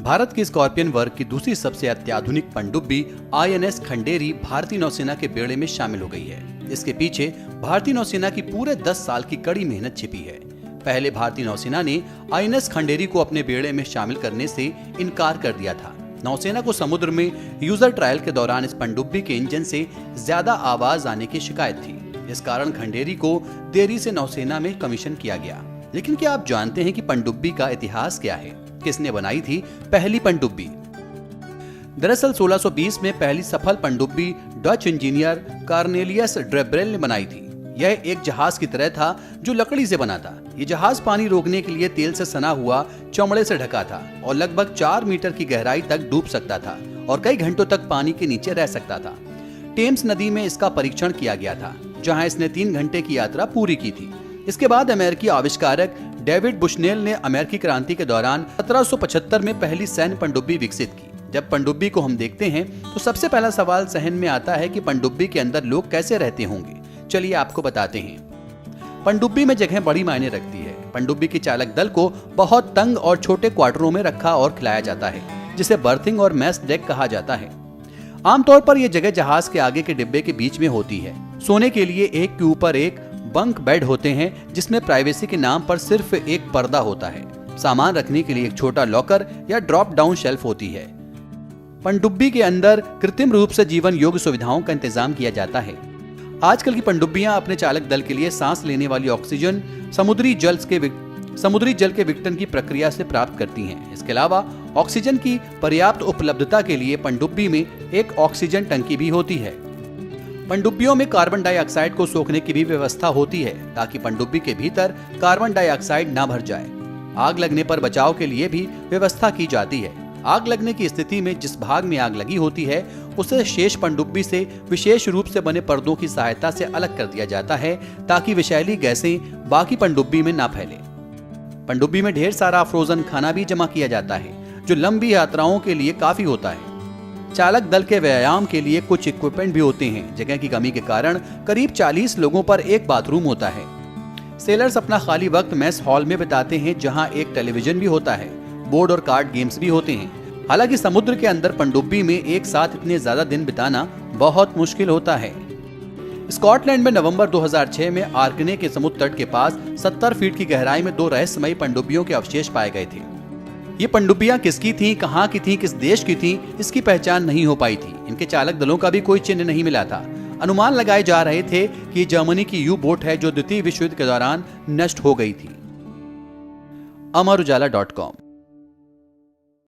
भारत की स्कॉर्पियन वर्ग की दूसरी सबसे अत्याधुनिक पनडुब्बी INS खंडेरी भारतीय नौसेना के बेड़े में शामिल हो गई है। इसके पीछे भारतीय नौसेना की पूरे 10 साल की कड़ी मेहनत छिपी है। पहले भारतीय नौसेना ने INS खंडेरी को अपने बेड़े में शामिल करने से इनकार कर दिया था। नौसेना को समुद्र में यूजर ट्रायल के दौरान इस पनडुब्बी के इंजन से ज्यादा आवाज आने की शिकायत थी। इस कारण खंडेरी को देरी से नौसेना में कमीशन किया गया। लेकिन क्या आप जानते हैं कि पनडुब्बी का इतिहास क्या है? किसने बनाई थी पहली पनडुब्बी? दरअसल 1620 में पहली सफल पनडुब्बी डच इंजीनियर कार्नेलियस ड्रेब्रेल ने बनाई थी। यह एक जहाज की तरह था जो लकड़ी से बना था। यह जहाज पानी रोकने के लिए तेल से सना हुआ चमड़े से ढका था और लगभग 4 मीटर की गहराई तक डूब सकता था और कई घंटों तक पानी के नीचे रह सकता था। टेम्स नदी में इसका परीक्षण किया गया था, जहां इसने 3 घंटे की यात्रा पूरी की थी। इसके बाद अमेरिकी आविष्कारक डेविड बुशनेल ने अमेरिकी क्रांति के दौरान 1775 में पहली सैन्य पनडुब्बी विकसित की। जब पनडुब्बी को हम देखते हैं तो सबसे पहला सवाल जहन में आता है कि पनडुब्बी के अंदर लोग कैसे रहते होंगे। चलिए आपको बताते हैं। पनडुब्बी में जगह बड़ी मायने रखती है। पनडुब्बी के चालक दल को बहुत तंग और छोटे क्वार्टरों में रखा और खिलाया जाता है, जिसे बर्थिंग और मैस डेक कहा जाता है। आमतौर पर यह जगह जहाज के आगे के डिब्बे के बीच में होती है। सोने के लिए एक के ऊपर एक बंक बेड होते हैं, जिसमें प्राइवेसी के नाम पर सिर्फ एक पर्दा होता है। सामान रखने के लिए एक छोटा लॉकर या ड्रॉप डाउन शेल्फ होती है। पनडुब्बी के अंदर कृत्रिम रूप से जीवन योग्य सुविधाओं का इंतजाम किया जाता है। आजकल की पनडुब्बियां अपने चालक दल के लिए सांस लेने वाली ऑक्सीजन समुद्री जल के विघटन की प्रक्रिया से प्राप्त करती हैं। इसके अलावा ऑक्सीजन की पर्याप्त उपलब्धता के लिए पनडुब्बी में एक ऑक्सीजन टंकी भी होती है। पनडुब्बियों में कार्बन डाइऑक्साइड को सोखने की भी व्यवस्था होती है, ताकि पनडुब्बी के भीतर कार्बन डाइऑक्साइड ना भर जाए। आग लगने पर बचाव के लिए भी व्यवस्था की जाती है। आग लगने की स्थिति में जिस भाग में आग लगी होती है उसे शेष पनडुब्बी से विशेष रूप से बने पर्दों की सहायता से अलग कर दिया जाता है, ताकि विषैली गैसें बाकी पनडुब्बी में ना फैले। पनडुब्बी में ढेर सारा फ्रोजन खाना भी जमा किया जाता है, जो लंबी यात्राओं के लिए काफी होता है। चालक दल के व्यायाम के लिए कुछ इक्विपमेंट भी होते हैं। जगह की कमी के कारण करीब 40 लोगों पर एक बाथरूम होता है। सेलर्स अपना खाली वक्त मेस हॉल में बिताते हैं, जहां एक टेलीविजन भी होता है। बोर्ड और कार्ड गेम्स भी होते हैं। हालांकि समुद्र के अंदर पनडुब्बी में एक साथ इतने ज्यादा दिन बिताना बहुत मुश्किल होता है। स्कॉटलैंड में नवंबर 2006 में आर्कने के समुद्र तट के पास 70 फीट की गहराई में 2 रहस्यमयी पनडुब्बियों के अवशेष पाए गए थे। ये पनडुब्बियां किसकी थीं, कहां की थीं, किस देश की थीं, इसकी पहचान नहीं हो पाई थी। इनके चालक दलों का भी कोई चिन्ह नहीं मिला था। अनुमान लगाए जा रहे थे कि ये जर्मनी की यू बोट है, जो द्वितीय विश्व युद्ध के दौरान नष्ट हो गई थी। अमर उजाला.com